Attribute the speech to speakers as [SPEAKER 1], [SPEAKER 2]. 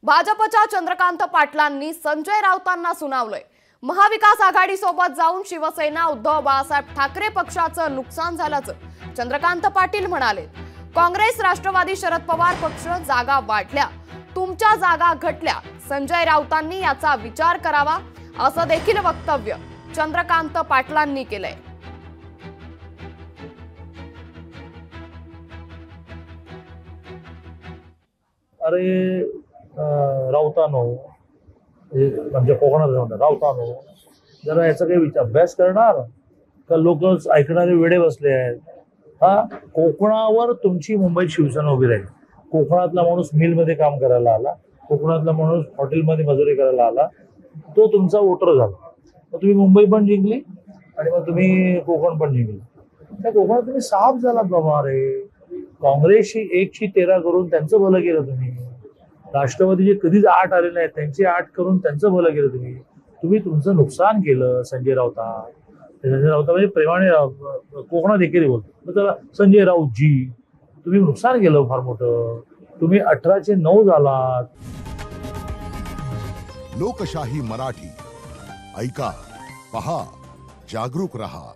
[SPEAKER 1] भाजपच्या चंद्रकांत पाटलांनी संजय राऊतांना सुनावलंय। महाविकास आघाडी सोबत जाऊन शिवसेना उद्धव बाळासाहेब ठाकरे पक्षाचं नुकसान झाल्याचं चंद्रकांत पाटील म्हणाले। काँग्रेस राष्ट्रवादी शरद पवार पक्ष जागा वाढल्या, तुमच्या जागा घटल्या, संजय राऊतांनी याचा विचार करावा असं देखील वक्तव्य चंद्रकांत पाटलांनी केलंय।
[SPEAKER 2] अरे राऊतांनो, म्हणजे कोकणात राऊतांनो, जरा याचा काही अभ्यास करणार का? लोक ऐकणारे वेडे बसले आहेत। हा, कोकणावर तुमची मुंबईत शिवसेना उभी राहील। कोकणातला माणूस मिलमध्ये काम करायला आला, कोकणातला माणूस हॉटेलमध्ये मजुरी करायला आला, तो तुमचा वोटर झाला। मग तुम्ही मुंबई पण जिंकली आणि मग तुम्ही कोकण पण जिंकली। त्या कोकणात तुम्ही साफ झालात बाबा। रे काँग्रेसशी 113 करून त्यांचं भलं केलं तुम्ही। राष्ट्रवादीचे कधीच 8 आले नाहीत, त्यांचे 8 करून त्यांचं भलं केलं तुम्ही। तुम्ही तुमचं नुकसान केलं। संजय राऊत म्हणजे प्रेमाने कोकणात एकेरी बोलतो, त्याला संजय राऊतजी, तुम्ही नुकसान केलं फार मोठं। तुम्ही 18चे 9 झालात।
[SPEAKER 3] लोकशाही मराठी ऐका, पहा, जागरूक रहा।